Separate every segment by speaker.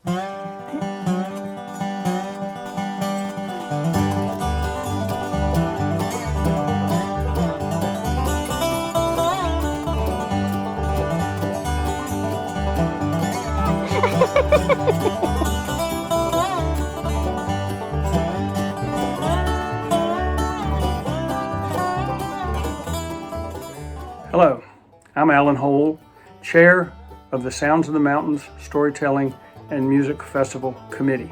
Speaker 1: Hello, I'm Alan Hole, Chair of the Sounds of the Mountains Storytelling and Music Festival Committee.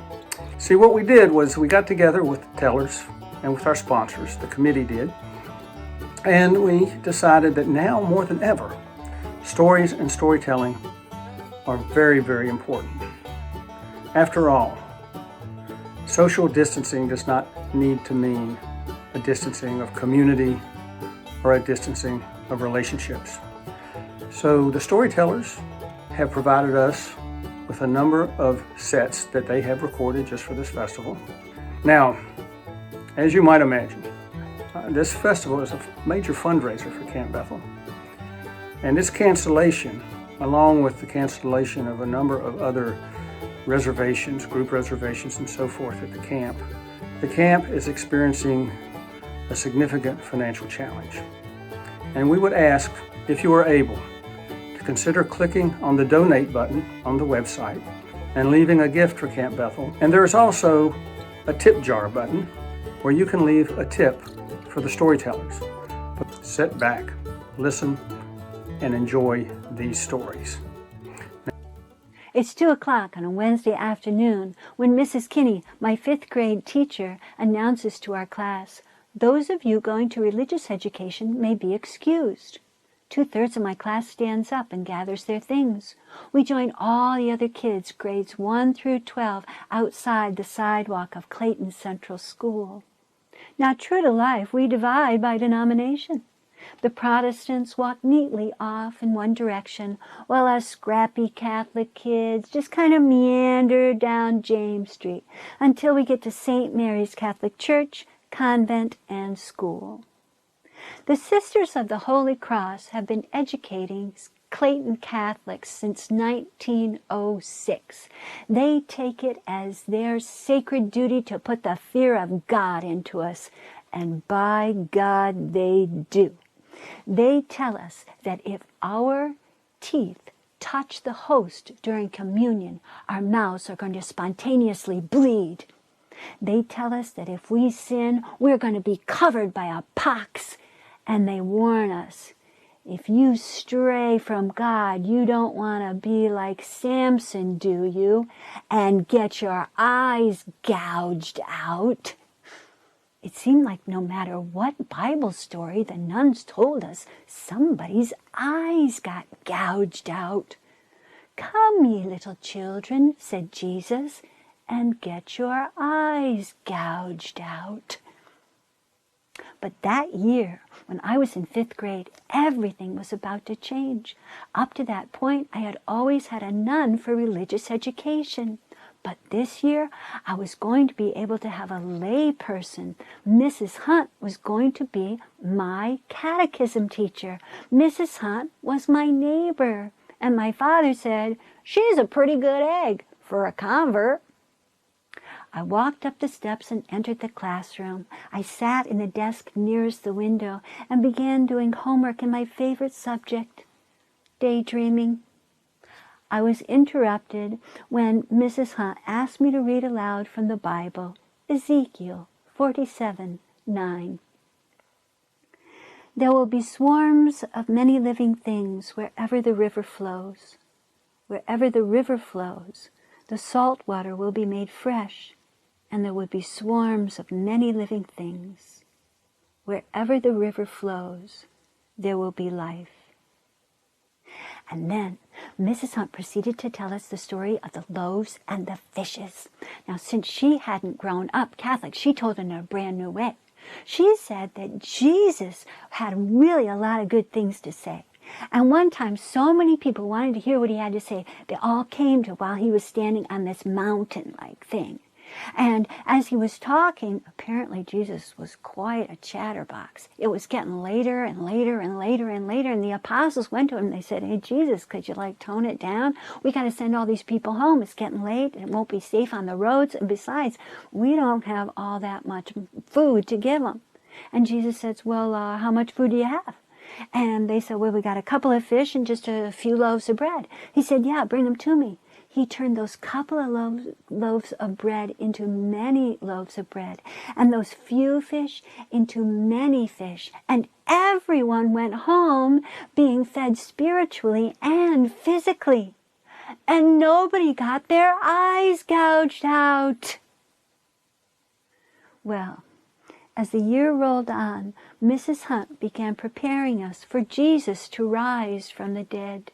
Speaker 1: See, what we did was we got together with the tellers and with our sponsors, the committee did, and we decided that now more than ever, stories and storytelling are very, very important. After all, social distancing does not need to mean a distancing of community or a distancing of relationships. So the storytellers have provided us with a number of sets that they have recorded just for this festival. Now, as you might imagine, this festival is a major fundraiser for Camp Bethel. And its cancellation, along with the cancellation of a number of other reservations, group reservations and so forth at the camp is experiencing a significant financial challenge. And we would ask, if you are able, to consider clicking on the donate button on the website and leaving a gift for Camp Bethel. And there is also a tip jar button where you can leave a tip for the storytellers. But sit back, listen, and enjoy these stories.
Speaker 2: It's 2 o'clock on a Wednesday afternoon when Mrs. Kinney, my 5th grade teacher, announces to our class, "Those of you going to religious education may be excused." 2/3 of my class stands up and gathers their things. We join all the other kids, grades 1 through 12, outside the sidewalk of Clayton Central School. Now, true to life, we divide by denomination. The Protestants walk neatly off in one direction, while us scrappy Catholic kids just kind of meander down James Street until we get to St. Mary's Catholic Church, convent, and school. The Sisters of the Holy Cross have been educating Clayton Catholics since 1906. They take it as their sacred duty to put the fear of God into us, and by God they do. They tell us that if our teeth touch the host during communion, our mouths are going to spontaneously bleed. They tell us that if we sin, we're going to be covered by a pox. And they warn us, if you stray from God, you don't want to be like Samson, do you? And get your eyes gouged out. It seemed like no matter what Bible story the nuns told us, somebody's eyes got gouged out. "Come, ye little children," said Jesus, "and get your eyes gouged out." But that year, when I was in 5th grade, everything was about to change. Up to that point, I had always had a nun for religious education. But this year, I was going to be able to have a lay person. Mrs. Hunt was going to be my catechism teacher. Mrs. Hunt was my neighbor. And my father said, "She's a pretty good egg for a convert." I walked up the steps and entered the classroom. I sat in the desk nearest the window and began doing homework in my favorite subject, daydreaming. I was interrupted when Mrs. Hunt asked me to read aloud from the Bible, Ezekiel 47:9. "There will be swarms of many living things wherever the river flows. Wherever the river flows, the salt water will be made fresh, and there will be swarms of many living things. Wherever the river flows, there will be life." And then Mrs. Hunt proceeded to tell us the story of the loaves and the fishes. Now, since she hadn't grown up Catholic, she told it in a brand new way. She said that Jesus had really a lot of good things to say. And one time, so many people wanted to hear what he had to say, they all came to while he was standing on this mountain-like thing. And as he was talking, apparently Jesus was quite a chatterbox. It was getting later and later and later and later, and the apostles went to him and they said, "Hey, Jesus, could you tone it down? We got to send all these people home. It's getting late and it won't be safe on the roads. And besides, we don't have all that much food to give them." And Jesus says, "Well, how much food do you have?" And they said, "Well, we got a couple of fish and just a few loaves of bread." He said, "Yeah, bring them to me." He turned those couple of loaves of bread into many loaves of bread, and those few fish into many fish. And everyone went home being fed spiritually and physically. And nobody got their eyes gouged out. Well, as the year rolled on, Mrs. Hunt began preparing us for Jesus to rise from the dead.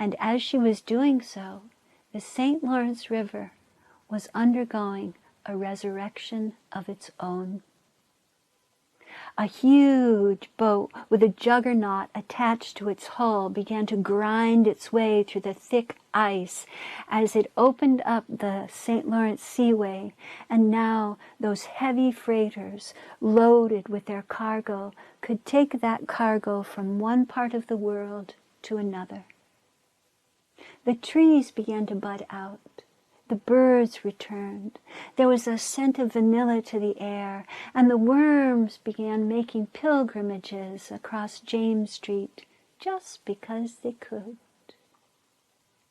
Speaker 2: And as she was doing so, the St. Lawrence River was undergoing a resurrection of its own. A huge boat with a juggernaut attached to its hull began to grind its way through the thick ice as it opened up the St. Lawrence Seaway, and now those heavy freighters, loaded with their cargo, could take that cargo from one part of the world to another. The trees began to bud out. The birds returned. There was a scent of vanilla to the air, and the worms began making pilgrimages across James Street just because they could.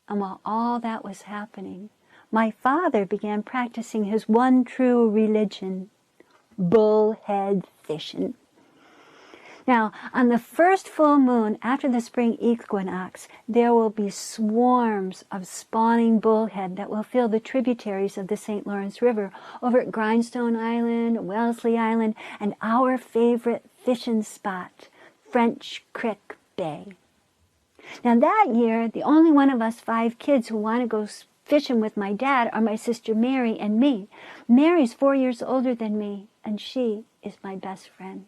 Speaker 2: And while all that was happening, my father began practicing his one true religion, bullhead fishing. Now, on the first full moon after the spring equinox, there will be swarms of spawning bullhead that will fill the tributaries of the St. Lawrence River over at Grindstone Island, Wellesley Island, and our favorite fishing spot, French Creek Bay. Now that year, the only one of us 5 kids who want to go fishing with my dad are my sister Mary and me. Mary's 4 years older than me, and she is my best friend.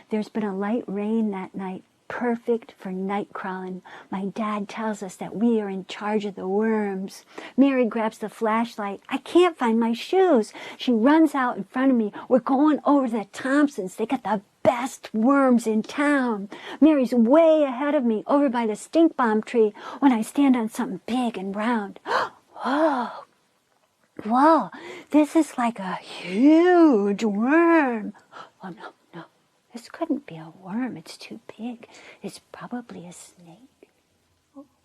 Speaker 2: There's been a light rain that night, perfect for night crawling. My dad tells us that we are in charge of the worms. Mary grabs the flashlight. "I can't find my shoes." She runs out in front of me. "We're going over to the Thompsons. They got the best worms in town." Mary's way ahead of me over by the stink bomb tree when I stand on something big and round. Whoa! Whoa! This is like a huge worm. Oh no. This couldn't be a worm. It's too big. It's probably a snake.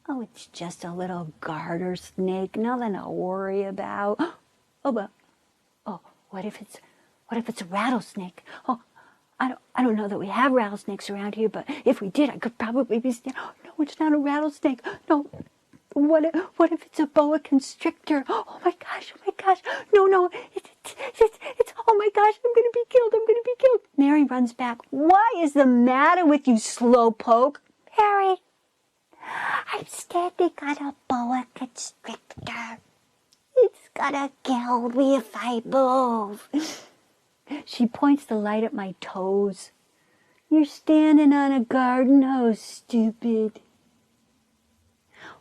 Speaker 2: Oh, it's just a little garter snake. Nothing to worry about. What if it's a rattlesnake? Oh, I don't know that we have rattlesnakes around here, but if we did, I could probably be. No, it's not a rattlesnake. No. What if it's a boa constrictor? Oh my gosh. No, it's, oh my gosh, I'm going to be killed. Mary runs back. "What is the matter with you, slowpoke?" "Mary, I'm scared they got a boa constrictor. It's gonna kill me if I move." She points the light at my toes. "You're standing on a garden hose, stupid."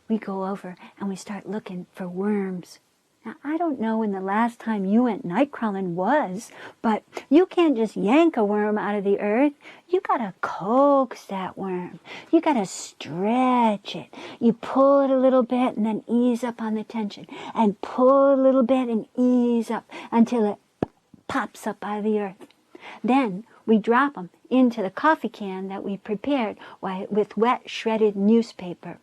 Speaker 2: We go over and we start looking for worms. Now, I don't know when the last time you went night crawling was, but you can't just yank a worm out of the earth. You gotta coax that worm. You gotta stretch it. You pull it a little bit and then ease up on the tension. And pull a little bit and ease up until it pops up out of the earth. Then we drop them into the coffee can that we prepared with wet shredded newspaper.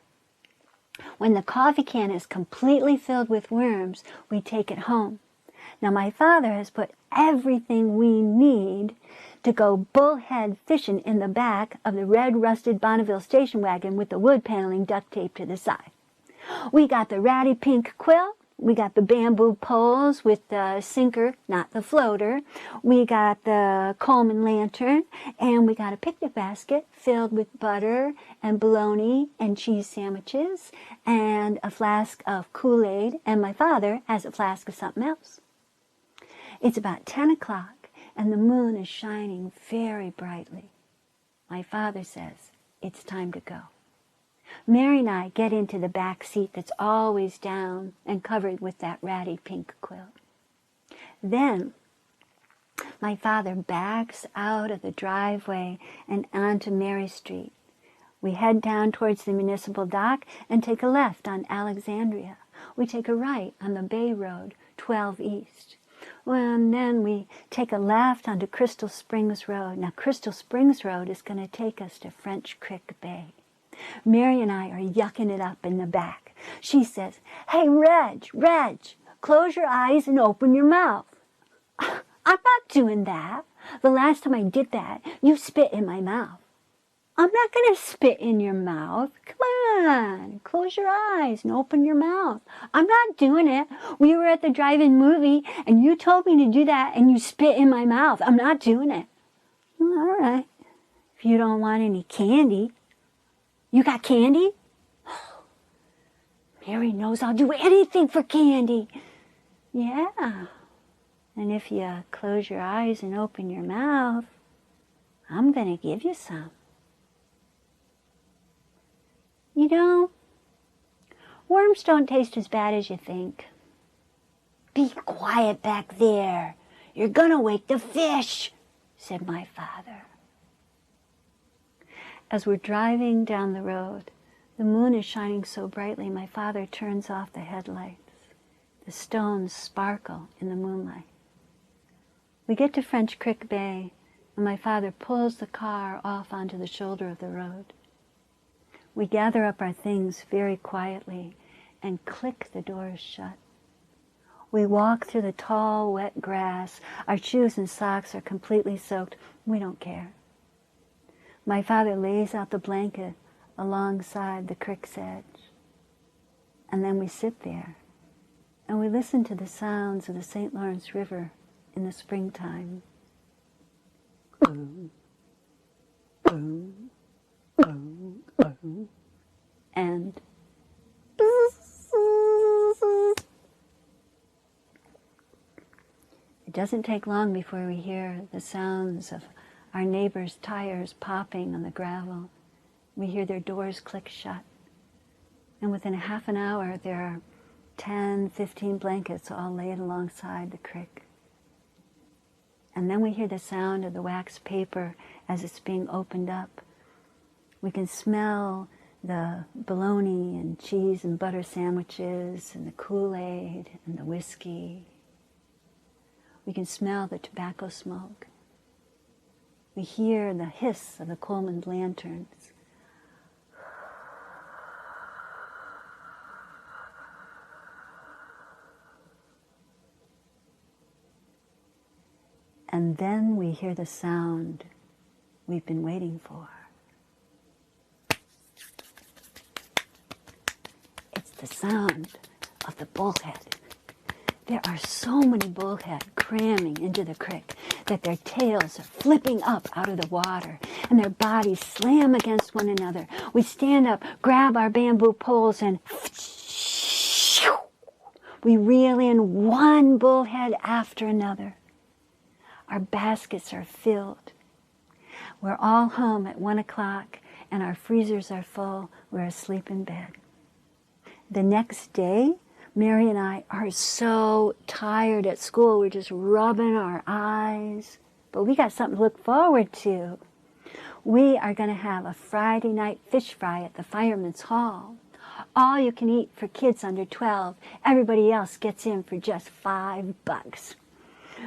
Speaker 2: When the coffee can is completely filled with worms, we take it home. Now my father has put everything we need to go bullhead fishing in the back of the red rusted Bonneville station wagon with the wood paneling duct taped to the side. We got the ratty pink quilt. We got the bamboo poles with the sinker, not the floater. We got the Coleman lantern, and we got a picnic basket filled with butter and bologna and cheese sandwiches and a flask of Kool-Aid, and my father has a flask of something else. It's about 10 o'clock, and the moon is shining very brightly. My father says, "It's time to go." Mary and I get into the back seat that's always down and covered with that ratty pink quilt. Then my father backs out of the driveway and onto Mary Street. We head down towards the municipal dock and take a left on Alexandria. We take a right on the Bay Road, 12 East. Well, and then we take a left onto Crystal Springs Road. Now, Crystal Springs Road is going to take us to French Creek Bay. Mary and I are yucking it up in the back. She says, "Hey, Reg, close your eyes and open your mouth." I'm not doing that. The last time I did that, you spit in my mouth. I'm not going to spit in your mouth. Come on, close your eyes and open your mouth. I'm not doing it. We were at the drive-in movie and you told me to do that and you spit in my mouth. I'm not doing it. All right. If you don't want any candy. You got candy? Mary knows I'll do anything for candy. Yeah. And if you close your eyes and open your mouth, I'm going to give you some. You know, worms don't taste as bad as you think. Be quiet back there. You're going to wake the fish, said my father. As we're driving down the road, the moon is shining so brightly, my father turns off the headlights. The stones sparkle in the moonlight. We get to French Creek Bay, and my father pulls the car off onto the shoulder of the road. We gather up our things very quietly and click the doors shut. We walk through the tall, wet grass. Our shoes and socks are completely soaked. We don't care. My father lays out the blanket alongside the creek's edge. And then we sit there and we listen to the sounds of the St. Lawrence River in the springtime. Boom, boom, boom, boom, and it doesn't take long before we hear the sounds of our neighbors' tires popping on the gravel. We hear their doors click shut. And within a half an hour, there are 10, 15 blankets all laid alongside the creek. And then we hear the sound of the wax paper as it's being opened up. We can smell the bologna and cheese and butter sandwiches and the Kool-Aid and the whiskey. We can smell the tobacco smoke. We hear the hiss of the Coleman lanterns. And then we hear the sound we've been waiting for. It's the sound of the bullhead. There are so many bullhead cramming into the creek that their tails are flipping up out of the water and their bodies slam against one another. We stand up, grab our bamboo poles, and we reel in one bullhead after another. Our baskets are filled. We're all home at 1 o'clock and our freezers are full. We're asleep in bed. The next day, Mary and I are so tired at school. We're just rubbing our eyes. But we got something to look forward to. We are going to have a Friday night fish fry at the Fireman's Hall. All you can eat for kids under 12. Everybody else gets in for just $5.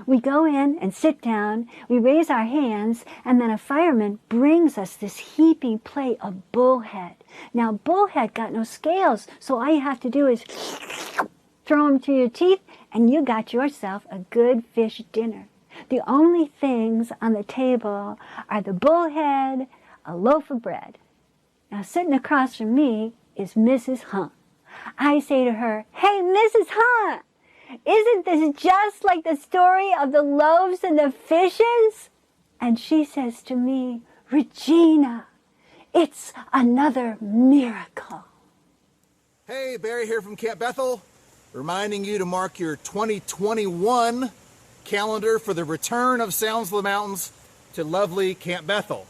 Speaker 2: We go in and sit down, we raise our hands, and then a fireman brings us this heaping plate of bullhead. Now, bullhead got no scales, so all you have to do is throw them to your teeth, and you got yourself a good fish dinner. The only things on the table are the bullhead, a loaf of bread. Now, sitting across from me is Mrs. Hunt. I say to her, "Hey, Mrs. Hunt, isn't this just like the story of the loaves and the fishes?" And she says to me, "Regina, it's another miracle."
Speaker 3: Hey, Barry here from Camp Bethel, reminding you to mark your 2021 calendar for the return of Sounds of the Mountains to lovely Camp Bethel,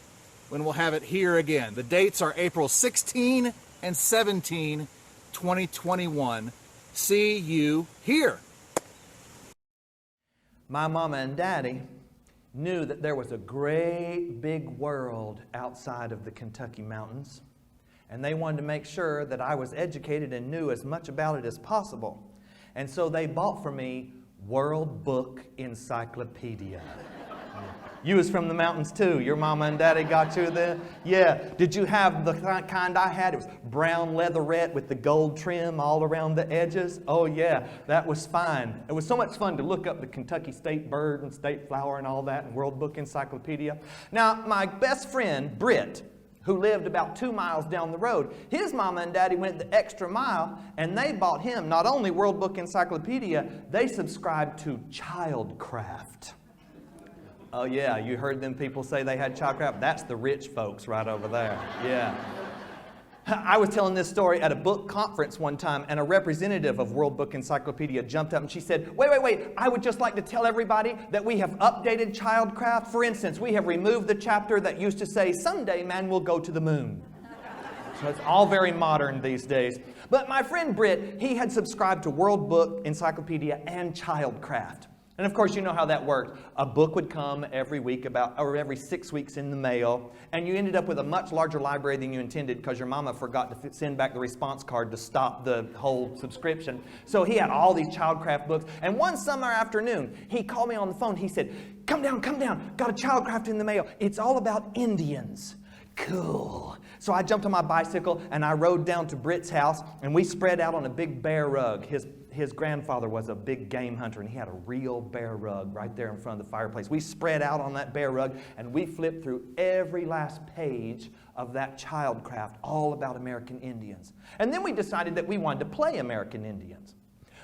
Speaker 3: when we'll have it here again. The dates are April 16 2017, 2021. See you here.
Speaker 4: My mama and daddy knew that there was a great big world outside of the Kentucky mountains, and they wanted to make sure that I was educated and knew as much about it as possible. And so they bought for me World Book Encyclopedia. You was from the mountains too. Your mama and daddy got you there? Yeah. Did you have the kind I had? It was brown leatherette with the gold trim all around the edges. Oh yeah, that was fine. It was so much fun to look up the Kentucky state bird and state flower and all that in World Book Encyclopedia. Now, my best friend, Britt, who lived about 2 miles down the road, his mama and daddy went the extra mile and they bought him not only World Book Encyclopedia, they subscribed to Childcraft. Oh yeah, you heard them people say they had Childcraft? That's the rich folks right over there. Yeah. I was telling this story at a book conference one time, and a representative of World Book Encyclopedia jumped up and she said, wait, I would just like to tell everybody that we have updated Childcraft. For instance, we have removed the chapter that used to say, someday man will go to the moon. So it's all very modern these days. But my friend Britt, he had subscribed to World Book Encyclopedia and Childcraft. And of course, you know how that worked. A book would come every week or every 6 weeks in the mail, and you ended up with a much larger library than you intended because your mama forgot to send back the response card to stop the whole subscription. So he had all these Childcraft books, and one summer afternoon, he called me on the phone. He said, come down, got a Childcraft in the mail. It's all about Indians. Cool. So I jumped on my bicycle and I rode down to Britt's house, and we spread out on a big bear rug. His grandfather was a big game hunter, and he had a real bear rug right there in front of the fireplace. We spread out on that bear rug, and we flipped through every last page of that Childcraft, all about American Indians. And then we decided that we wanted to play American Indians.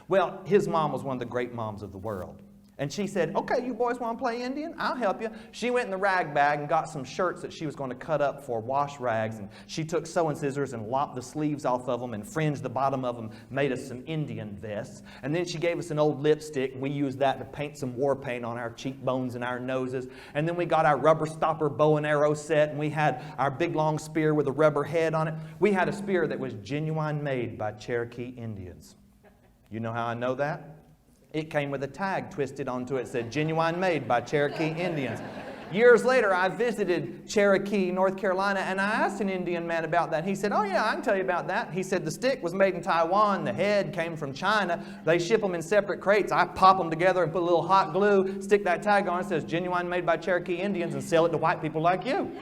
Speaker 4: Well, his mom was one of the great moms of the world. And she said, okay, you boys want to play Indian? I'll help you. She went in the rag bag and got some shirts that she was going to cut up for wash rags. And she took sewing scissors and lopped the sleeves off of them and fringed the bottom of them, made us some Indian vests. And then she gave us an old lipstick, and we used that to paint some war paint on our cheekbones and our noses. And then we got our rubber stopper bow and arrow set, and we had our big long spear with a rubber head on it. We had a spear that was genuine made by Cherokee Indians. You know how I know that? It came with a tag twisted onto it that said, genuine made by Cherokee Indians. Years later, I visited Cherokee, North Carolina, and I asked an Indian man about that. He said, oh yeah, I can tell you about that. He said, the stick was made in Taiwan, the head came from China. They ship them in separate crates. I pop them together and put a little hot glue, stick that tag on it, says, genuine made by Cherokee Indians, and sell it to white people like you.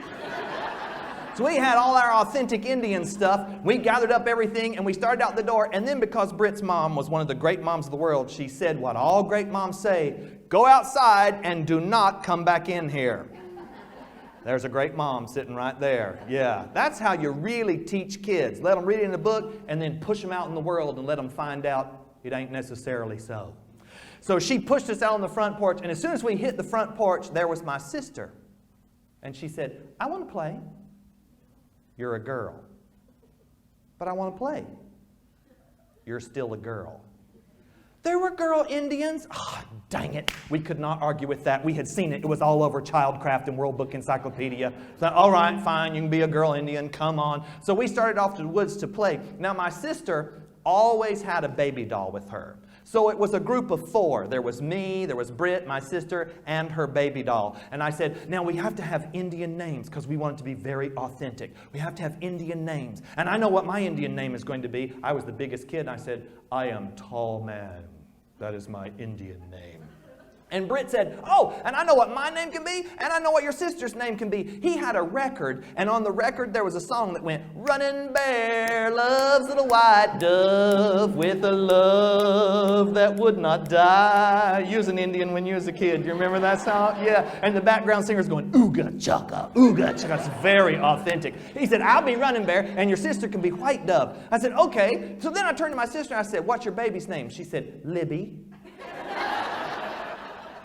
Speaker 4: So we had all our authentic Indian stuff. We gathered up everything and we started out the door. And then because Britt's mom was one of the great moms of the world, she said what all great moms say, go outside and do not come back in here. There's a great mom sitting right there. Yeah, that's how you really teach kids. Let them read it in the book and then push them out in the world and let them find out it ain't necessarily so. So she pushed us out on the front porch, and as soon as we hit the front porch, there was my sister. And she said, I want to play. You're a girl. But I want to play. You're still a girl. There were girl Indians. Oh, dang it. We could not argue with that. We had seen it. It was all over Childcraft and World Book Encyclopedia. So, all right, fine, you can be a girl Indian. Come on. So we started off to the woods to play. Now, my sister always had a baby doll with her. So it was a group of 4. There was me, there was Britt, my sister, and her baby doll. And I said, now we have to have Indian names because we want it to be very authentic. We have to have Indian names. And I know what my Indian name is going to be. I was the biggest kid, and I said, I am Tall Man. That is my Indian name. And Britt said, oh, and I know what my name can be, and I know what your sister's name can be. He had a record, and on the record there was a song that went, Running Bear loves little white dove with a love that would not die. You was an Indian when you was a kid. Do you remember that song? Yeah. And the background singer's going, ooga chaka, ooga chaka. It's very authentic. He said, I'll be Running Bear, and your sister can be White Dove. I said, okay. So then I turned to my sister, and I said, what's your baby's name? She said, Libby.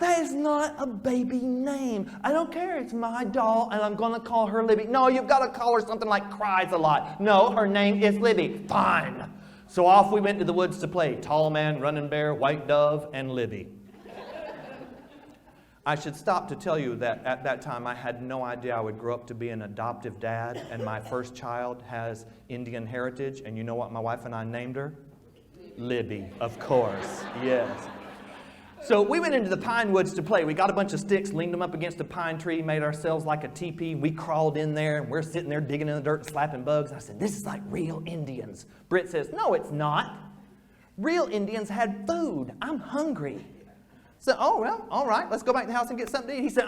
Speaker 4: That is not a baby name. I don't care. It's my doll, and I'm going to call her Libby. No, you've got to call her something like Cries a Lot. No, her name is Libby. Fine. So off we went to the woods to play. Tall Man, Running Bear, White Dove, and Libby. I should stop to tell you that at that time I had no idea I would grow up to be an adoptive dad, and my first child has Indian heritage. And you know what my wife and I named her? Libby, of course. Yes. So we went into the pine woods to play. We got a bunch of sticks, leaned them up against a pine tree, made ourselves like a teepee. We crawled in there, and we're sitting there digging in the dirt and slapping bugs. I said, this is like real Indians. Britt says, no, it's not. Real Indians had food. I'm hungry. So, oh, well, all right, let's go back to the house and get something to eat. He said,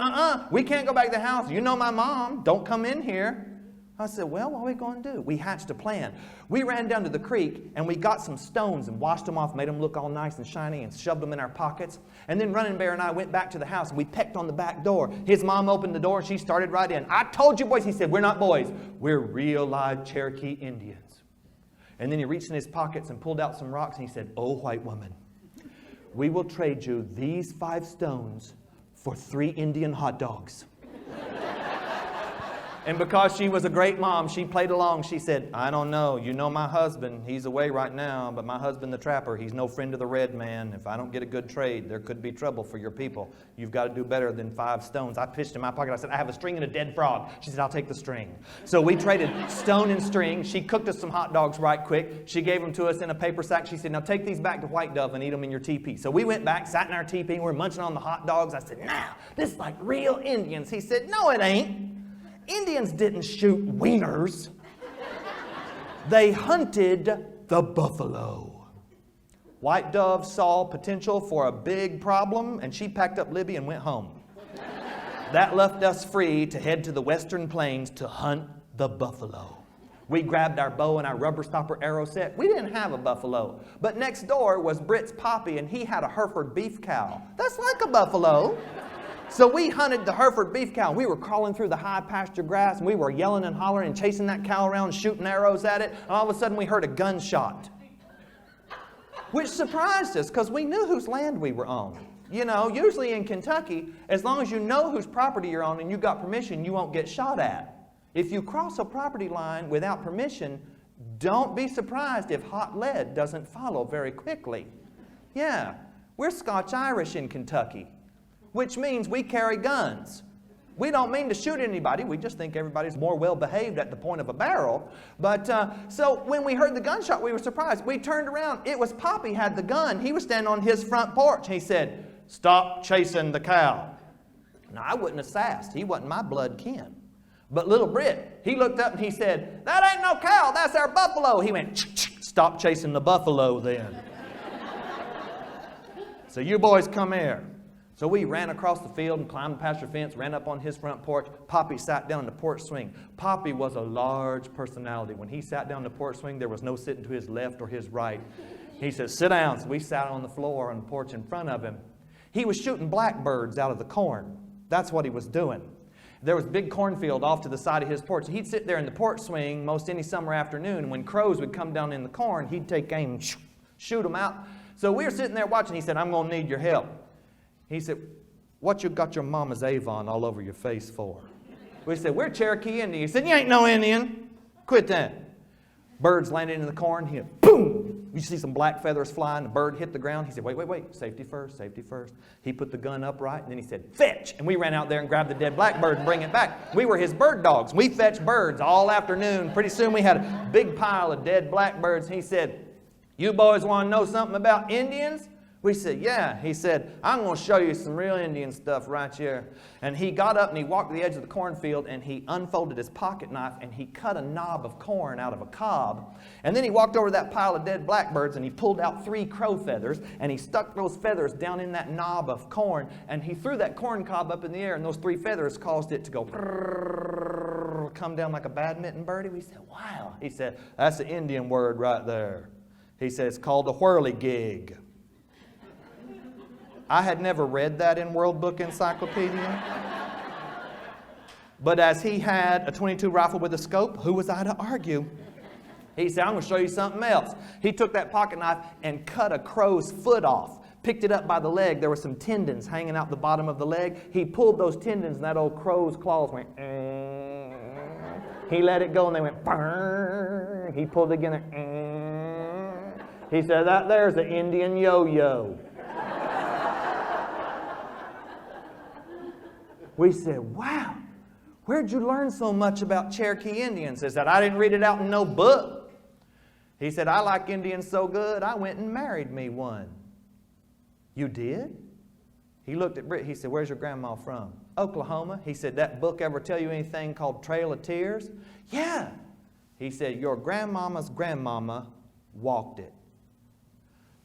Speaker 4: we can't go back to the house. You know my mom. Don't come in here. I said, well, what are we going to do? We hatched a plan. We ran down to the creek, and we got some stones and washed them off, made them look all nice and shiny, and shoved them in our pockets. And then Running Bear and I went back to the house, and we pecked on the back door. His mom opened the door, and she started right in. I told you boys. He said, we're not boys. We're real live Cherokee Indians. And then he reached in his pockets and pulled out some rocks, and he said, oh, white woman, we will trade you these 5 stones for 3 Indian hot dogs. And because she was a great mom, she played along. She said, I don't know. You know my husband. He's away right now. But my husband, the trapper, he's no friend of the red man. If I don't get a good trade, there could be trouble for your people. You've got to do better than 5 stones. I pitched in my pocket. I said, I have a string and a dead frog. She said, I'll take the string. So we traded stone and string. She cooked us some hot dogs right quick. She gave them to us in a paper sack. She said, now take these back to White Dove and eat them in your teepee. So we went back, sat in our teepee, and we're munching on the hot dogs. I said, now, this is like real Indians. He said, no, it ain't. Indians didn't shoot wieners. They hunted the buffalo. White Dove saw potential for a big problem, and she packed up Libby and went home. That left us free to head to the western plains to hunt the buffalo. We grabbed our bow and our rubber stopper arrow set. We didn't have a buffalo, but next door was Britt's Poppy, and he had a Hereford beef cow. That's like a buffalo. So we hunted the Hereford beef cow. We were crawling through the high pasture grass, and we were yelling and hollering and chasing that cow around, shooting arrows at it. And all of a sudden we heard a gunshot, which surprised us because we knew whose land we were on. You know, usually in Kentucky, as long as you know whose property you're on and you got permission, you won't get shot at. If you cross a property line without permission, don't be surprised if hot lead doesn't follow very quickly. Yeah, we're Scotch-Irish in Kentucky, which means we carry guns. We don't mean to shoot anybody. We just think everybody's more well-behaved at the point of a barrel. But so when we heard the gunshot, we were surprised. We turned around. It was Poppy had the gun. He was standing on his front porch. He said, stop chasing the cow. Now, I wouldn't have sassed. He wasn't my blood kin. But little Britt, he looked up and he said, that ain't no cow. That's our buffalo. He went, stop chasing the buffalo then. So you boys come here. So we ran across the field and climbed the pasture fence, ran up on his front porch. Poppy sat down on the porch swing. Poppy was a large personality. When he sat down on the porch swing, there was no sitting to his left or his right. He said, sit down. So we sat on the floor on the porch in front of him. He was shooting blackbirds out of the corn. That's what he was doing. There was a big cornfield off to the side of his porch. He'd sit there in the porch swing most any summer afternoon, and when crows would come down in the corn, he'd take aim and shoot them out. So we were sitting there watching. He said, I'm going to need your help. He said, what you got your mama's Avon all over your face for? We said, we're Cherokee Indian. He said, you ain't no Indian. Quit that. Birds landed in the corn. He went, boom. You see some black feathers flying. The bird hit the ground. He said, wait. Safety first, safety first. He put the gun upright, and then he said, fetch. And we ran out there and grabbed the dead blackbird and bring it back. We were his bird dogs. We fetched birds all afternoon. Pretty soon we had a big pile of dead blackbirds. He said, you boys want to know something about Indians? We said, yeah. He said, I'm going to show you some real Indian stuff right here. And he got up and he walked to the edge of the cornfield and he unfolded his pocket knife and he cut a knob of corn out of a cob. And then he walked over to that pile of dead blackbirds and he pulled out 3 crow feathers and he stuck those feathers down in that knob of corn and he threw that corn cob up in the air and those 3 feathers caused it to go come down like a badminton birdie. We said, wow. He said, that's an Indian word right there. He said, it's called a whirligig. I had never read that in World Book Encyclopedia. But as he had a .22 rifle with a scope, who was I to argue? He said, I'm going to show you something else. He took that pocket knife and cut a crow's foot off, picked it up by the leg. There were some tendons hanging out the bottom of the leg. He pulled those tendons and that old crow's claws went, He let it go and they went, He pulled it again. He said, that there's an Indian yo-yo. We said, wow, where'd you learn so much about Cherokee Indians? He said, I didn't read it out in no book. He said, I like Indians so good, I went and married me one. You did? He looked at Britt. He said, where's your grandma from? Oklahoma. He said, that book ever tell you anything called Trail of Tears? Yeah. He said, your grandmama's grandmama walked it.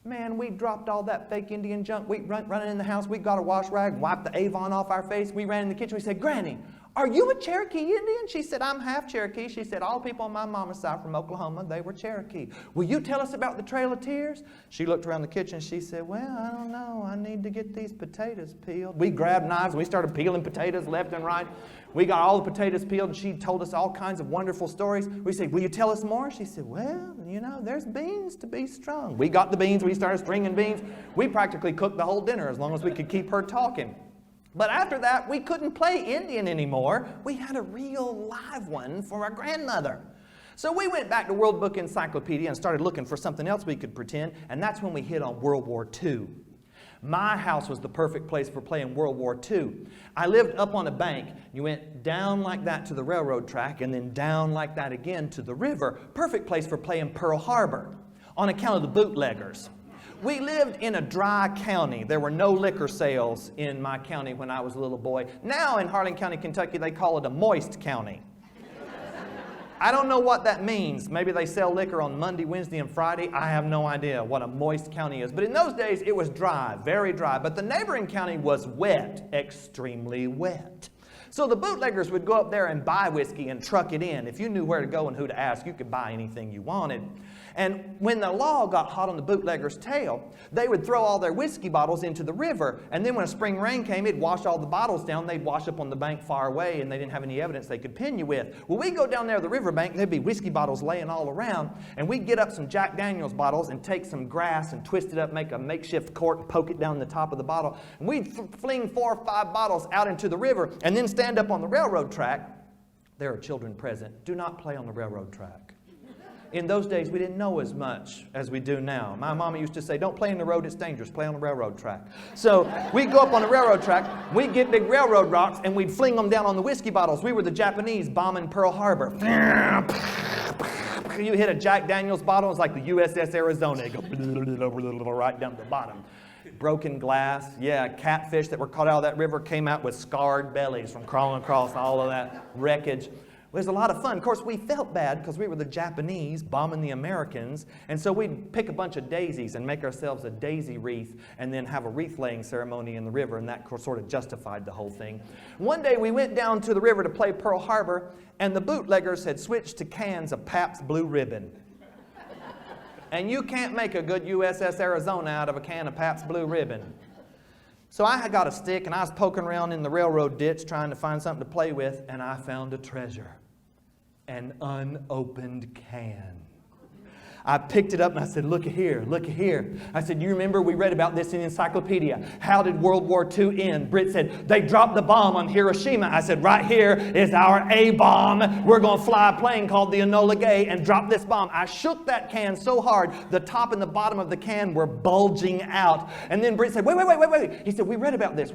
Speaker 4: Man, we dropped all that fake Indian junk. We running in the house. We got a wash rag, wiped the Avon off our face. We ran in the kitchen. We said, Granny, are you a Cherokee Indian? She said, I'm half Cherokee. She said, all people on my mama's side from Oklahoma, they were Cherokee. Will you tell us about the Trail of Tears? She looked around the kitchen. She said, well, I don't know. I need to get these potatoes peeled. We grabbed knives and we started peeling potatoes left and right. We got all the potatoes peeled, and she told us all kinds of wonderful stories. We said, will you tell us more? She said, well, you know, there's beans to be strung. We got the beans. We started stringing beans. We practically cooked the whole dinner as long as we could keep her talking. But after that, we couldn't play Indian anymore. We had a real live one for our grandmother. So we went back to World Book Encyclopedia and started looking for something else we could pretend, and that's when we hit on World War II. My house was the perfect place for playing World War II. I lived up on a bank. You went down like that to the railroad track and then down like that again to the river. Perfect place for playing Pearl Harbor on account of the bootleggers. We lived in a dry county. There were no liquor sales in my county when I was a little boy. Now in Harlan County, Kentucky, they call it a moist county. I don't know what that means. Maybe they sell liquor on Monday, Wednesday, and Friday. I have no idea what a moist county is. But in those days, it was dry, very dry. But the neighboring county was wet, extremely wet. So the bootleggers would go up there and buy whiskey and truck it in. If you knew where to go and who to ask, you could buy anything you wanted. And when the law got hot on the bootlegger's tail, they would throw all their whiskey bottles into the river. And then when a spring rain came, it'd wash all the bottles down. They'd wash up on the bank far away, and they didn't have any evidence they could pin you with. Well, we'd go down there to the riverbank, there'd be whiskey bottles laying all around. And we'd get up some Jack Daniels bottles and take some grass and twist it up, make a makeshift cork, and poke it down the top of the bottle. And we'd fling 4 or 5 bottles out into the river and then stand up on the railroad track. There are children present. Do not play on the railroad track. In those days, we didn't know as much as we do now. My mama used to say, don't play in the road, it's dangerous. Play on the railroad track. So we'd go up on the railroad track, we'd get big railroad rocks, and we'd fling them down on the whiskey bottles. We were the Japanese bombing Pearl Harbor. You hit a Jack Daniels bottle, it's like the USS Arizona. It go right down to the bottom. Broken glass. Yeah, catfish that were caught out of that river came out with scarred bellies from crawling across all of that wreckage. It was a lot of fun. Of course, we felt bad because we were the Japanese bombing the Americans. And so we'd pick a bunch of daisies and make ourselves a daisy wreath and then have a wreath laying ceremony in the river. And that sort of justified the whole thing. One day we went down to the river to play Pearl Harbor, and the bootleggers had switched to cans of Pabst Blue Ribbon. And you can't make a good USS Arizona out of a can of Pabst Blue Ribbon. So I got a stick and I was poking around in the railroad ditch trying to find something to play with, and I found a treasure. An unopened can. I picked it up and I said, look at here, look at here. I said, you remember we read about this in the encyclopedia. How did World War II end? Britt said, they dropped the bomb on Hiroshima. I said, right here is our A-bomb. We're going to fly a plane called the Enola Gay and drop this bomb. I shook that can so hard, the top and the bottom of the can were bulging out. And then Britt said, wait. He said, we read about this.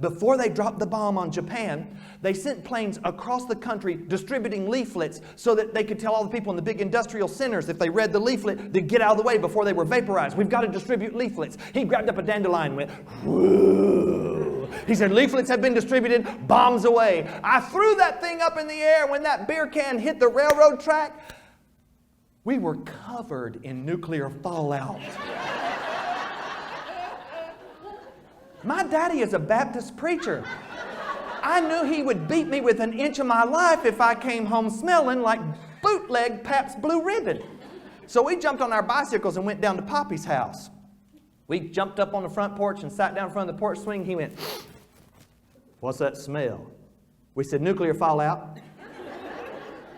Speaker 4: Before they dropped the bomb on Japan, they sent planes across the country distributing leaflets so that they could tell all the people in the big industrial centers, if they read the leaflet, to get out of the way before they were vaporized. We've got to distribute leaflets. He grabbed up a dandelion and went, whoo. He said, leaflets have been distributed, bombs away. I threw that thing up in the air. When that beer can hit the railroad track, we were covered in nuclear fallout. My daddy is a Baptist preacher. I knew he would beat me with an inch of my life if I came home smelling like bootleg Pabst Blue Ribbon. So we jumped on our bicycles and went down to Poppy's house. We jumped up on the front porch and sat down in front of the porch swing. He went, what's that smell? We said, nuclear fallout.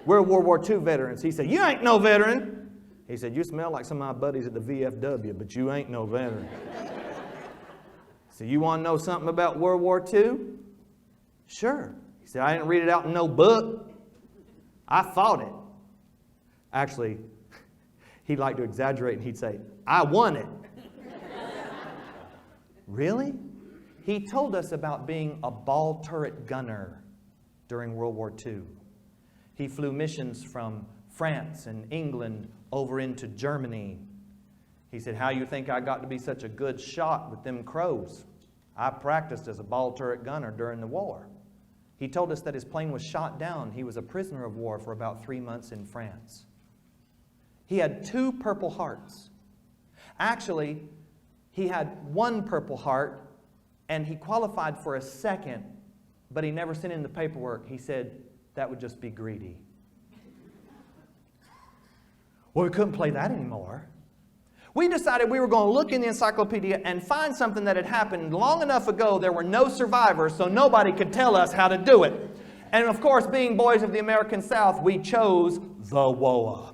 Speaker 4: We're World War II veterans. He said, you ain't no veteran. He said, you smell like some of my buddies at the VFW, but you ain't no veteran. So you want to know something about World War II? Sure. He said, I didn't read it out in no book. I fought it. Actually, he'd like to exaggerate and he'd say, I won it. Really? He told us about being a ball turret gunner during World War II. He flew missions from France and England over into Germany. He said, how you think I got to be such a good shot with them crows? I practiced as a ball turret gunner during the war. He told us that his plane was shot down. He was a prisoner of war for about 3 months in France. He had 2 Purple Hearts. Actually, he had 1 Purple Heart, and he qualified for a 2nd, but he never sent in the paperwork. He said that would just be greedy. Well, we couldn't play that anymore. We decided we were going to look in the encyclopedia and find something that had happened long enough ago. There were no survivors, so nobody could tell us how to do it. And of course, being boys of the American South, we chose the WOA,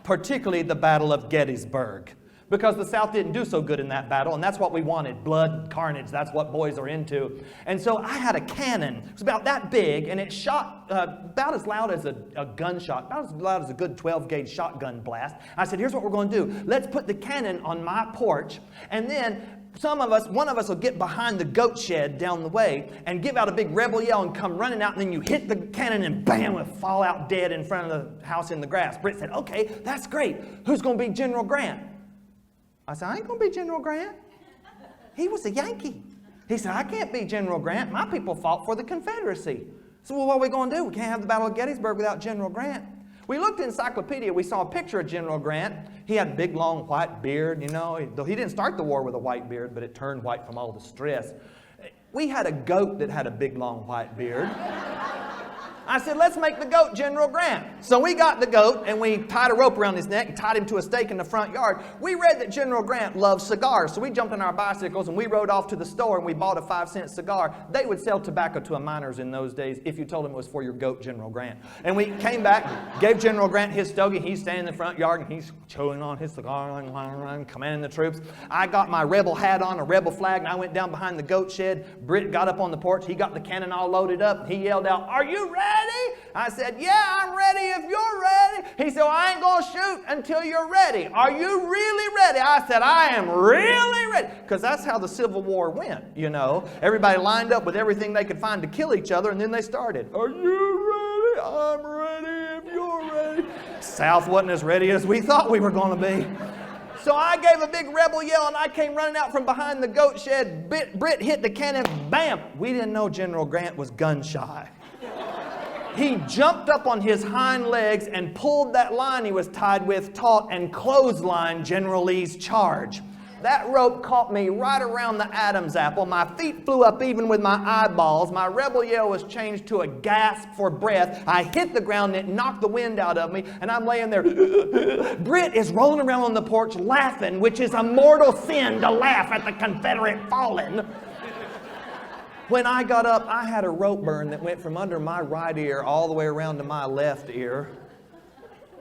Speaker 4: particularly the Battle of Gettysburg, because the South didn't do so good in that battle, and that's what we wanted, blood and carnage. That's what boys are into. And so I had a cannon. It was about that big, and it shot about as loud as a gunshot, about as loud as a good 12-gauge shotgun blast. I said, here's what we're going to do. Let's put the cannon on my porch, and then one of us will get behind the goat shed down the way and give out a big rebel yell and come running out, and then you hit the cannon and bam, we'll fall out dead in front of the house in the grass. Britt said, okay, that's great. Who's going to be General Grant? I said, I ain't going to be General Grant. He was a Yankee. He said, I can't be General Grant. My people fought for the Confederacy. So, well, what are we going to do? We can't have the Battle of Gettysburg without General Grant. We looked in the encyclopedia. We saw a picture of General Grant. He had a big, long, white beard, you know. Though he didn't start the war with a white beard, but it turned white from all the stress. We had a goat that had a big, long, white beard. I said, let's make the goat General Grant. So we got the goat, and we tied a rope around his neck and tied him to a stake in the front yard. We read that General Grant loved cigars, so we jumped on our bicycles, and we rode off to the store, and we bought a 5-cent cigar. They would sell tobacco to a miners in those days if you told them it was for your goat, General Grant. And we came back, gave General Grant his stogie. He's standing in the front yard, and he's chewing on his cigar, commanding the troops. I got my rebel hat on, a rebel flag, and I went down behind the goat shed. Britt got up on the porch. He got the cannon all loaded up, and he yelled out, "Are you ready?" I said, "Yeah, I'm ready if you're ready." He said, "Well, I ain't going to shoot until you're ready. Are you really ready?" I said, "I am really ready." Because that's how the Civil War went, you know. Everybody lined up with everything they could find to kill each other, and then they started. "Are you ready?" "I'm ready if you're ready." South wasn't as ready as we thought we were going to be. So I gave a big rebel yell, and I came running out from behind the goat shed. Britt hit the cannon, bam! We didn't know General Grant was gun shy. He jumped up on his hind legs and pulled that line he was tied with taut and clotheslined General Lee's charge. That rope caught me right around the Adam's apple. My feet flew up even with my eyeballs. My rebel yell was changed to a gasp for breath. I hit the ground and it knocked the wind out of me, and I'm laying there. Britt is rolling around on the porch laughing, which is a mortal sin to laugh at the Confederate fallen. When I got up, I had a rope burn that went from under my right ear all the way around to my left ear.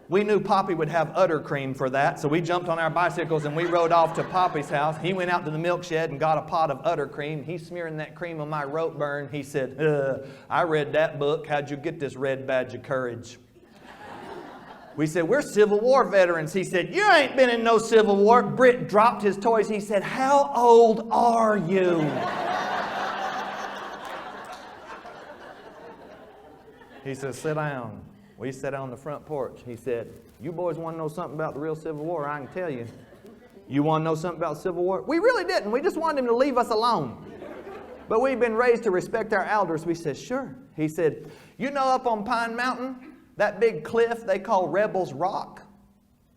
Speaker 4: We knew Poppy would have udder cream for that, so we jumped on our bicycles and we rode off to Poppy's house. He went out to the milk shed and got a pot of udder cream. He's smearing that cream on my rope burn. He said, "I read that book. How'd you get this red badge of courage?" We said, "We're Civil War veterans." He said, "You ain't been in no Civil War." Britt dropped his toys. He said, "How old are you?" He said, "Sit down." We sat on the front porch. He said, "You boys want to know something about the real Civil War? I can tell you." "You want to know something about the Civil War?" We really didn't. We just wanted him to leave us alone. But we've been raised to respect our elders. We said, "Sure." He said, "You know up on Pine Mountain, that big cliff they call Rebel's Rock?"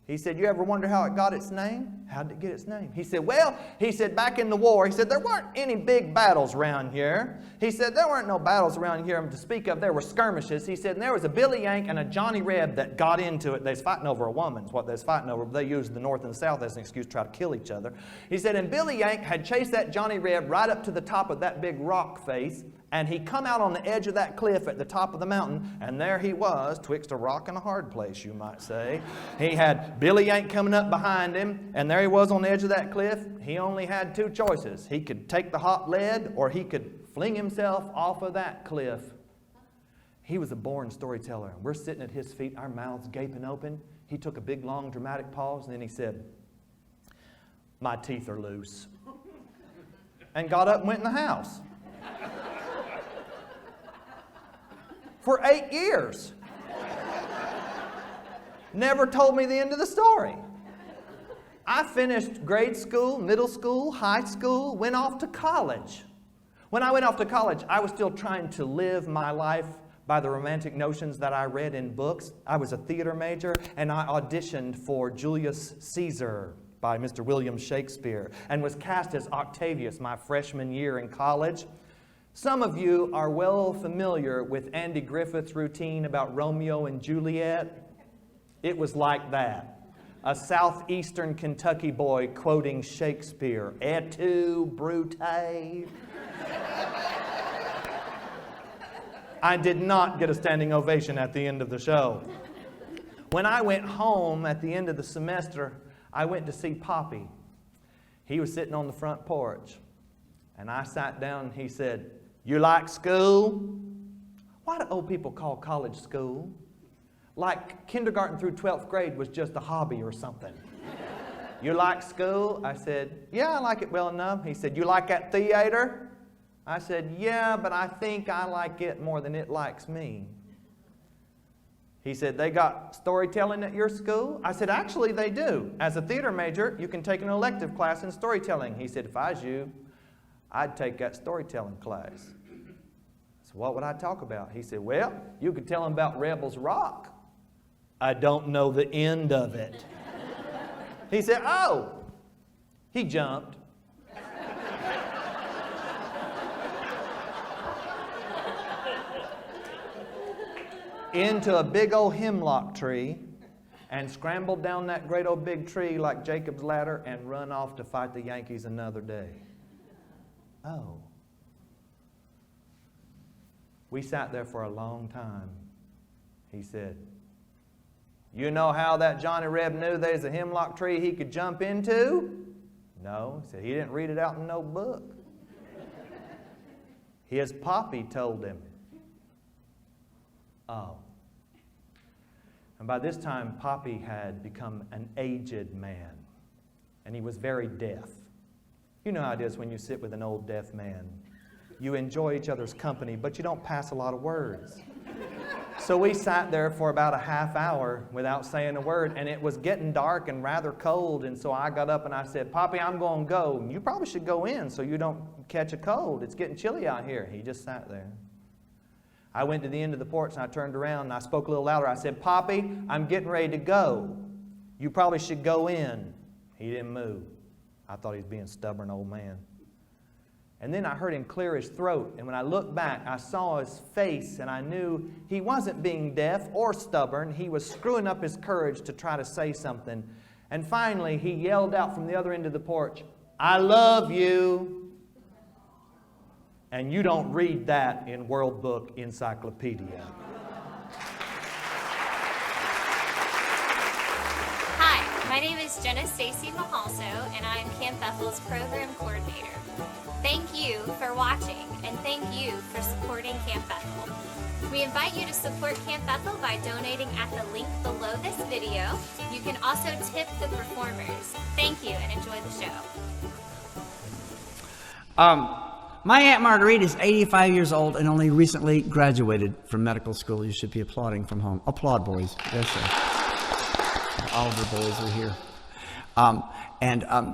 Speaker 4: He said, "You ever wonder how it got its name?" "How did it get its name?" He said, "Well," he said, "back in the war," he said, "there weren't any big battles around here." He said, "There weren't no battles around here to speak of. There were skirmishes." He said, "And there was a Billy Yank and a Johnny Reb that got into it. They was fighting over a woman, is what they was fighting over. But they used the North and the South as an excuse to try to kill each other." He said, "And Billy Yank had chased that Johnny Reb right up to the top of that big rock face. And he come out on the edge of that cliff at the top of the mountain, and there he was, twixt a rock and a hard place, you might say. He had Billy Yank coming up behind him, and there he was on the edge of that cliff. He only had two choices. He could take the hot lead, or he could fling himself off of that cliff." He was a born storyteller. We're sitting at his feet, our mouths gaping open. He took a big, long, dramatic pause, and then he said, "My teeth are loose." and got up and went in the house. For 8 years. Never told me the end of the story. I finished grade school, middle school, high school, went off to college. When I went off to college, I was still trying to live my life by the romantic notions that I read in books. I was a theater major, and I auditioned for Julius Caesar by Mr. William Shakespeare, and was cast as Octavius my freshman year in college. Some of you are well familiar with Andy Griffith's routine about Romeo and Juliet. It was like that. A southeastern Kentucky boy quoting Shakespeare, et tu, Brute. I did not get a standing ovation at the end of the show. When I went home at the end of the semester, I went to see Poppy. He was sitting on the front porch, and I sat down and he said, "You like school?" Why do old people call college school? Like kindergarten through 12th grade was just a hobby or something. "You like school?" I said, "Yeah, I like it well enough." He said, "You like that theater?" I said, "Yeah, but I think I like it more than it likes me." He said, "They got storytelling at your school?" I said, "Actually, they do. As a theater major, you can take an elective class in storytelling." He said, "If I was you, I'd take that storytelling class." So what would I talk about? He said, "Well, you could tell them about Rebels Rock." "I don't know the end of it." He said, "Oh." He jumped. Into a big old hemlock tree and scrambled down that great old big tree like Jacob's ladder and run off to fight the Yankees another day. Oh. We sat there for a long time. He said, "You know how that Johnny Reb knew there's a hemlock tree he could jump into?" "No." He said, "He didn't read it out in no book. His Poppy told him." Oh. And by this time, Poppy had become an aged man, and he was very deaf. You know how it is when you sit with an old deaf man. You enjoy each other's company, but you don't pass a lot of words. So we sat there for about a half hour without saying a word, and it was getting dark and rather cold, and so I got up and I said, "Poppy, I'm going to go. You probably should go in so you don't catch a cold. It's getting chilly out here." He just sat there. I went to the end of the porch and I turned around and I spoke a little louder. I said, "Poppy, I'm getting ready to go. You probably should go in." He didn't move. I thought he was being a stubborn old man. And then I heard him clear his throat, and when I looked back, I saw his face, and I knew he wasn't being deaf or stubborn. He was screwing up his courage to try to say something. And finally, he yelled out from the other end of the porch, "I love you." And you don't read that in World Book Encyclopedia.
Speaker 5: Hi, my name is Jenna Stacy Mahalso, and I am Camp Bethel's program coordinator. Thank you for watching, and thank you for supporting Camp Bethel. We invite you to support Camp Bethel by donating at the link below this video. You can also tip the performers. Thank you, and enjoy the show.
Speaker 6: My Aunt Marguerite is 85 years old and only recently graduated from medical school. You should be applauding from home. Applaud, boys. Yes, sir. All of the boys are here.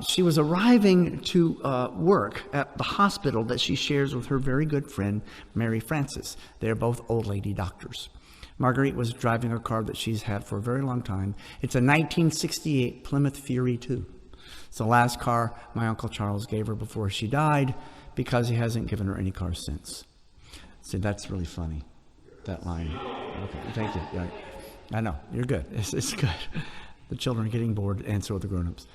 Speaker 6: She was arriving to work at the hospital that she shares with her very good friend, Mary Frances. They're both old lady doctors. Marguerite was driving a car that she's had for a very long time. It's a 1968 Plymouth Fury 2. It's the last car my Uncle Charles gave her before she died, because he hasn't given her any cars since. See, that's really funny, that line. Okay, thank you. Yeah, I know, you're good. It's good. The children are getting bored, and so are the grown-ups.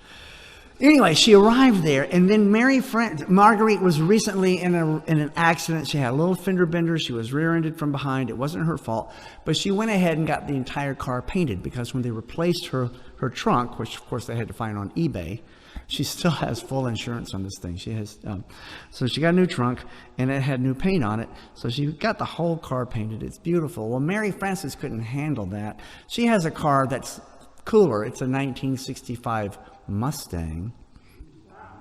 Speaker 6: Anyway, she arrived there, and then Marguerite was recently in an accident. She had a little fender bender. She was rear-ended from behind. It wasn't her fault, but she went ahead and got the entire car painted, because when they replaced her trunk, which of course they had to find on eBay, she still has full insurance on this thing. She has, so she got a new trunk, and it had new paint on it. So she got the whole car painted. It's beautiful. Well, Mary Frances couldn't handle that. She has a car that's cooler. It's a 1965 Mustang.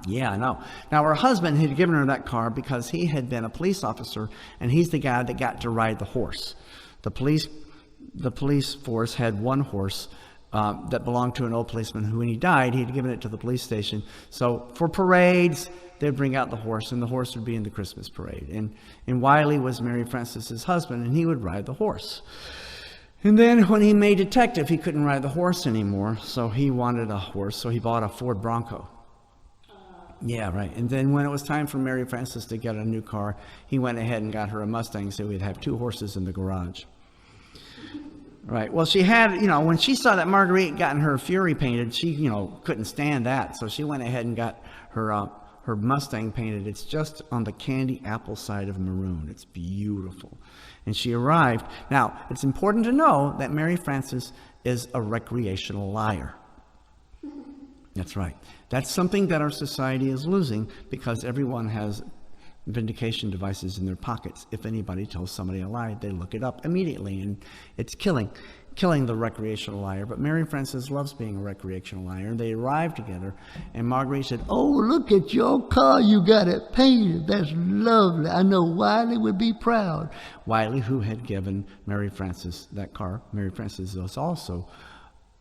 Speaker 6: Yeah, I know. Now, her husband had given her that car because he had been a police officer, and he's the guy that got to ride the horse. The police force had one horse that belonged to an old policeman who, when he died, he'd given it to the police station. So for parades, they'd bring out the horse, and the horse would be in the Christmas parade. And Wiley was Mary Frances's husband, and he would ride the horse. And then when he made detective, he couldn't ride the horse anymore, so he wanted a horse, so he bought a Ford Bronco. Yeah, right. And then when it was time for Mary Frances to get a new car, he went ahead and got her a Mustang, so we'd have 2 horses in the garage. Right. Well, she had, when she saw that Marguerite gotten her Fury painted, she, couldn't stand that. So she went ahead and got her Mustang painted. It's just on the candy apple side of maroon. It's beautiful. And she arrived. Now, it's important to know that Mary Frances is a recreational liar. That's right. That's something that our society is losing because everyone has vindication devices in their pockets. If anybody tells somebody a lie, they look it up immediately, and it's killing the recreational liar. But Mary Frances loves being a recreational liar. And they arrived together, and Marguerite said, "Oh, look at your car. You got it painted. That's lovely. I know Wiley would be proud." Wiley, who had given Mary Frances that car. Mary Frances was also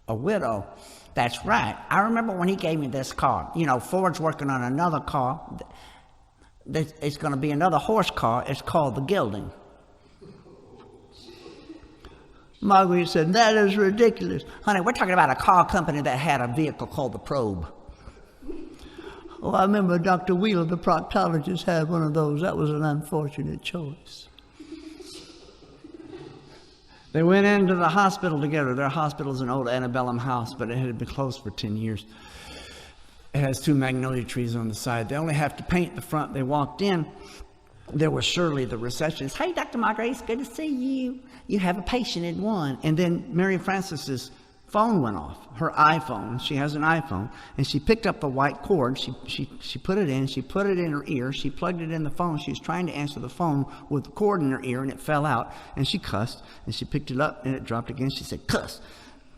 Speaker 6: a widow.
Speaker 7: That's right. I remember when he gave me this car. Ford's working on another car. It's going to be another horse car. It's called the Gelding.
Speaker 6: Marguerite said, "That is ridiculous."
Speaker 7: Honey, we're talking about a car company that had a vehicle called the Probe.
Speaker 6: Oh, I remember Dr. Wheeler, the proctologist, had one of those. That was an unfortunate choice. They went into the hospital together. Their hospital is an old antebellum house, but it had been closed for 10 years. It has 2 magnolia trees on the side. They only have to paint the front. They walked in. There was Shirley, the receptionist.
Speaker 7: "Hey, Dr. Marguerite, it's good to see you. You have a patient in one."
Speaker 6: And then Mary Frances's phone went off, her iPhone. She has an iPhone. And she picked up the white cord. She put it in. She put it in her ear. She plugged it in the phone. She was trying to answer the phone with the cord in her ear, and it fell out. And she cussed. And she picked it up, and it dropped again. She said, "Cuss."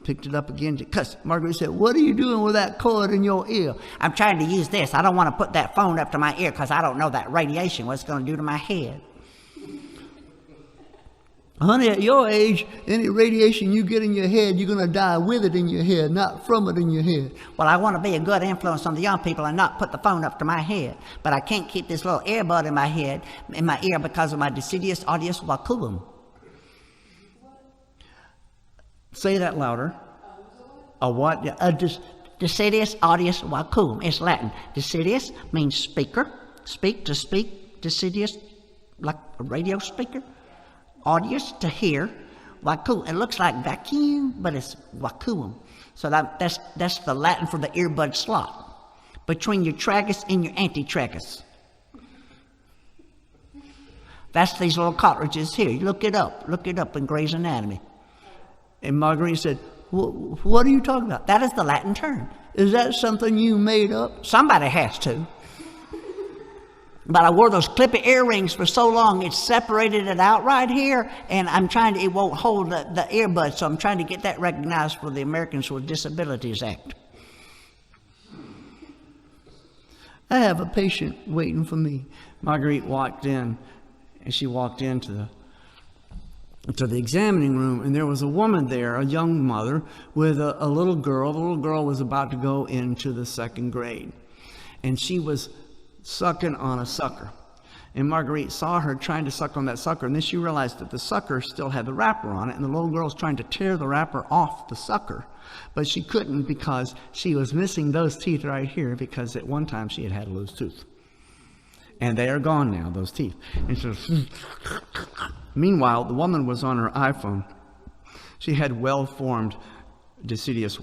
Speaker 6: Picked it up again, cuss. Marguerite said, "What are you doing with that cord in your ear?"
Speaker 7: "I'm trying to use this. I don't want to put that phone up to my ear because I don't know that radiation, what it's going to do to my head."
Speaker 6: Honey, at your age, any radiation you get in your head, you're going to die with it in your head, not from it in your head.
Speaker 7: "Well, I want to be a good influence on the young people and not put the phone up to my head. But I can't keep this little earbud in my ear because of my deciduous audius vacuum."
Speaker 6: Say that louder. A what?
Speaker 7: Deciduous audius vacuum. It's Latin. Deciduous means speaker. Speak, to speak. Deciduous, like a radio speaker. Audius, to hear. Vacuum. It looks like vacuum, but it's vacuum. So that's the Latin for the earbud slot. Between your tragus and your antitragus. That's these little cartridges here. Look it up. Look it up in Gray's Anatomy.
Speaker 6: And Marguerite said, "What are you talking about?"
Speaker 7: That is the Latin term.
Speaker 6: "Is that something you made up?"
Speaker 7: Somebody has to. But I wore those clippy earrings for so long, it separated it out right here, and it won't hold the earbud, so I'm trying to get that recognized for the Americans with Disabilities Act.
Speaker 6: "I have a patient waiting for me." Marguerite walked in, and she walked into the examining room, and there was a woman there, a young mother, with a little girl. The little girl was about to go into the 2nd grade, and she was sucking on a sucker. And Marguerite saw her trying to suck on that sucker, and then she realized that the sucker still had the wrapper on it, and the little girl was trying to tear the wrapper off the sucker, but she couldn't because she was missing those teeth right here, because at one time she had a loose tooth. And they are gone now, those teeth. And so, meanwhile, the woman was on her iPhone. She had well-formed deciduous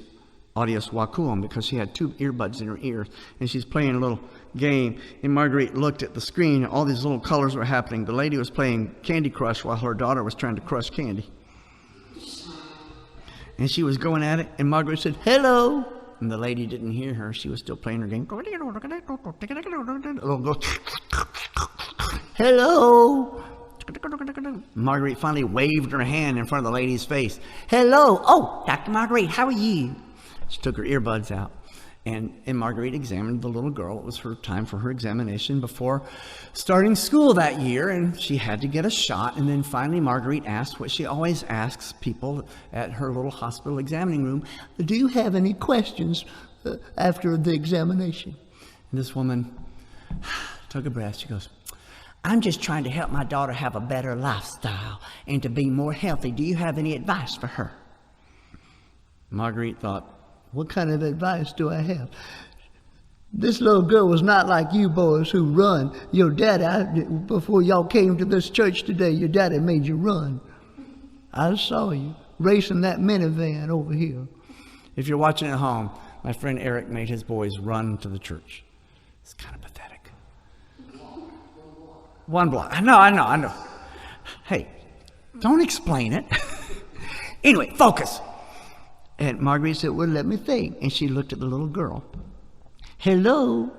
Speaker 6: audius vacuum because she had 2 earbuds in her ears, and she's playing a little game. And Marguerite looked at the screen, and all these little colors were happening. The lady was playing Candy Crush while her daughter was trying to crush candy. And she was going at it, and Marguerite said, "Hello." And the lady didn't hear her. She was still playing her game. "Hello." Marguerite finally waved her hand in front of the lady's face.
Speaker 7: "Hello. Oh, Dr. Marguerite, how are you?"
Speaker 6: She took her earbuds out, And Marguerite examined the little girl. It was her time for her examination before starting school that year, and she had to get a shot. And then finally Marguerite asked what she always asks people at her little hospital examining room: do you have any questions after the examination? And this woman took a breath. She goes, I'm just trying to help my daughter have a better lifestyle and to be more healthy. Do you have any advice for her? Marguerite thought, what kind of advice do I have? This little girl was not like you boys who run. Your daddy, before y'all came to this church today, your daddy made you run. I saw you racing that minivan over here. If you're watching at home, my friend Eric made his boys run to the church. It's kind of pathetic. 1 block. I know. Hey, don't explain it. Anyway, focus. And Marguerite said, well, let me think. And she looked at the little girl. Hello?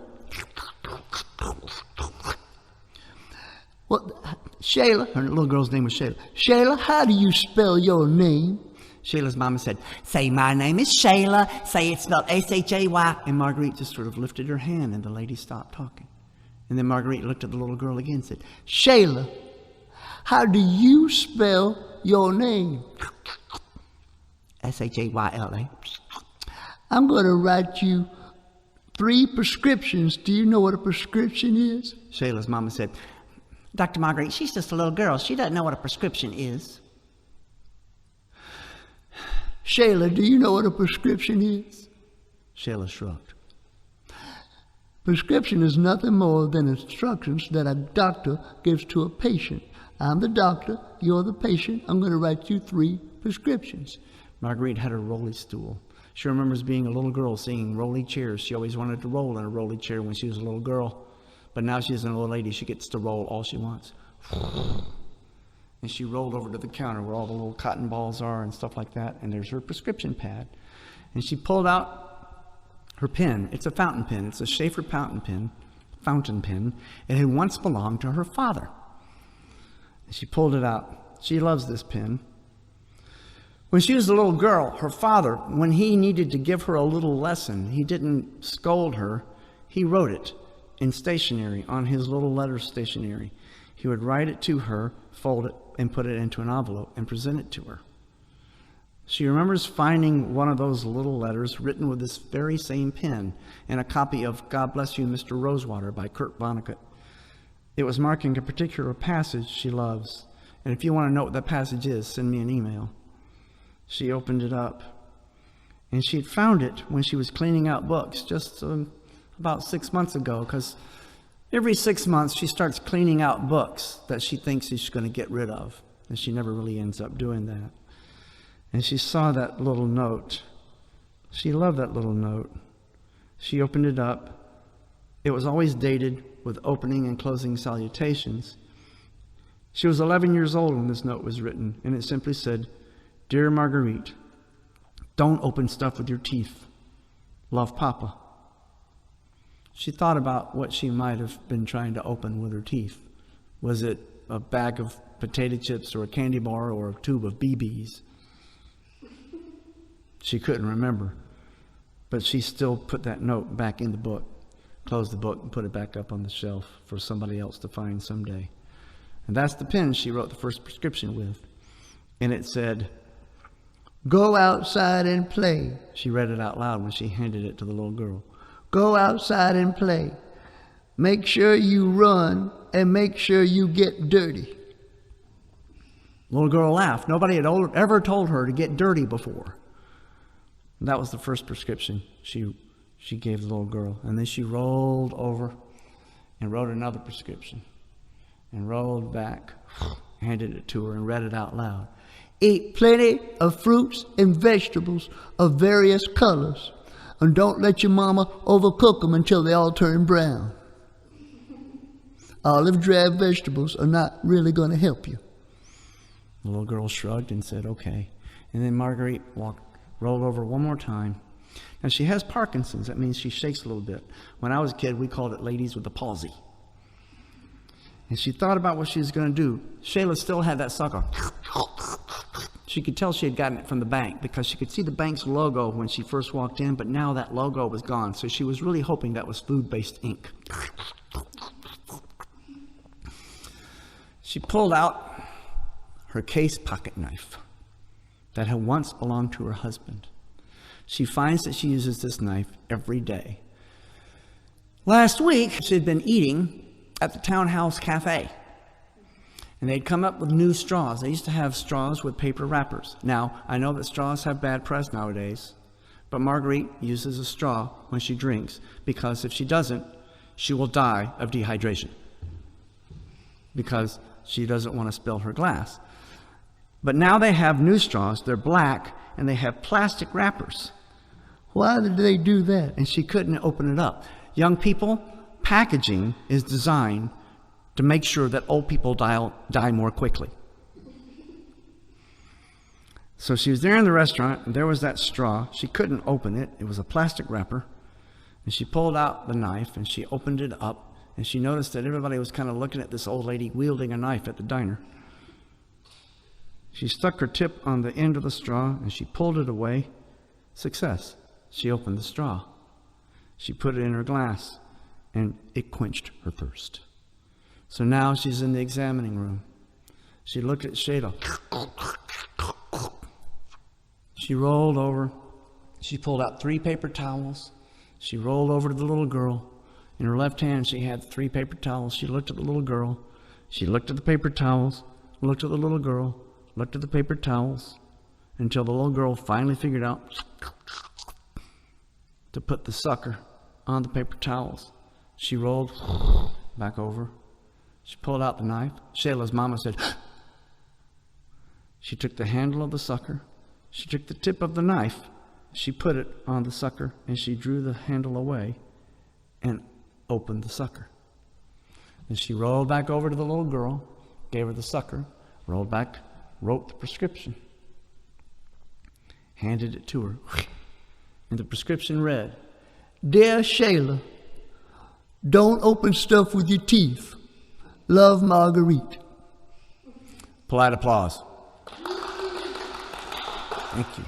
Speaker 6: Well, Shayla, her little girl's name was Shayla. Shayla, how do you spell your name? Shayla's mama said, say my name is Shayla. Say it's spelled S-H-A-Y. And Marguerite just sort of lifted her hand and the lady stopped talking. And then Marguerite looked at the little girl again and said, Shayla, how do you spell your name? S-H-A-Y-L-A. I'm going to write you 3 prescriptions. Do you know what a prescription is? Shayla's mama said, Dr. Marguerite, she's just a little girl. She doesn't know what a prescription is. Shayla, do you know what a prescription is? Shayla shrugged. Prescription is nothing more than instructions that a doctor gives to a patient. I'm the doctor, you're the patient. I'm going to write you 3 prescriptions. Marguerite had a rolly stool. She remembers being a little girl singing rolly chairs. She always wanted to roll in a rolly chair when she was a little girl. But now she's an old lady. She gets to roll all she wants. And she rolled over to the counter where all the little cotton balls are and stuff like that. And there's her prescription pad. And she pulled out her pen. It's a fountain pen. It's a Schaefer fountain pen. It had once belonged to her father. And she pulled it out. She loves this pen. When she was a little girl, her father, when he needed to give her a little lesson, he didn't scold her. He wrote it in stationery, on his little letter stationery. He would write it to her, fold it, and put it into an envelope and present it to her. She remembers finding one of those little letters written with this very same pen and a copy of God Bless You, Mr. Rosewater by Kurt Vonnegut. It was marking a particular passage she loves. And if you want to know what that passage is, send me an email. She opened it up, and she'd found it when she was cleaning out books just about 6 months ago, because every 6 months she starts cleaning out books that she thinks she's going to get rid of, and she never really ends up doing that. And she saw that little note. She loved that little note. She opened it up. It was always dated with opening and closing salutations. She was 11 years old when this note was written, and it simply said, Dear Marguerite, don't open stuff with your teeth. Love, Papa. She thought about what she might have been trying to open with her teeth. Was it a bag of potato chips or a candy bar or a tube of BBs? She couldn't remember, but she still put that note back in the book, closed the book, and put it back up on the shelf for somebody else to find someday. And that's the pen she wrote the first prescription with. And it said, Go outside and play. She read it out loud when she handed it to the little girl. Go outside and play. Make sure you run and make sure you get dirty. The little girl laughed. Nobody had ever told her to get dirty before. And that was the first prescription she gave the little girl. And then she rolled over and wrote another prescription and rolled back, handed it to her and read it out loud. Eat plenty of fruits and vegetables of various colors. And don't let your mama overcook them until they all turn brown. Olive drab vegetables are not really going to help you. The little girl shrugged and said, okay. And then Marguerite rolled over one more time. Now she has Parkinson's. That means she shakes a little bit. When I was a kid, we called it ladies with the palsy. And she thought about what she was going to do. Shayla still had that sucker. She could tell she had gotten it from the bank because she could see the bank's logo when she first walked in, but now that logo was gone, so she was really hoping that was food-based ink. She pulled out her case pocket knife that had once belonged to her husband. She finds that she uses this knife every day. Last week, she had been eating at the Townhouse Cafe, and they'd come up with new straws. They used to have straws with paper wrappers. Now, I know that straws have bad press nowadays, but Marguerite uses a straw when she drinks, because if she doesn't, she will die of dehydration, because she doesn't want to spill her glass. But now they have new straws. They're black, and they have plastic wrappers. Why did they do that? And she couldn't open it up. Young people, packaging is designed to make sure that old people die more quickly. So she was there in the restaurant, and there was that straw. She couldn't open it. It was a plastic wrapper. And she pulled out the knife, and she opened it up, and she noticed that everybody was kind of looking at this old lady wielding a knife at the diner. She stuck her tip on the end of the straw, and she pulled it away. Success. She opened the straw. She put it in her glass, and it quenched her thirst. So now she's in the examining room. She looked at Shayla. She rolled over. She pulled out 3 paper towels. She rolled over to the little girl. In her left hand, she had 3 paper towels. She looked at the little girl. She looked at the paper towels, looked at the little girl, looked at the paper towels, until the little girl finally figured out to put the sucker on the paper towels. She rolled back over. She pulled out the knife. Shayla's mama said, she took the handle of the sucker. She took the tip of the knife. She put it on the sucker, and she drew the handle away and opened the sucker. And she rolled back over to the little girl, gave her the sucker, rolled back, wrote the prescription, handed it to her. And the prescription read, "Dear Shayla, don't open stuff with your teeth. Love, Marguerite." Polite applause. Thank you.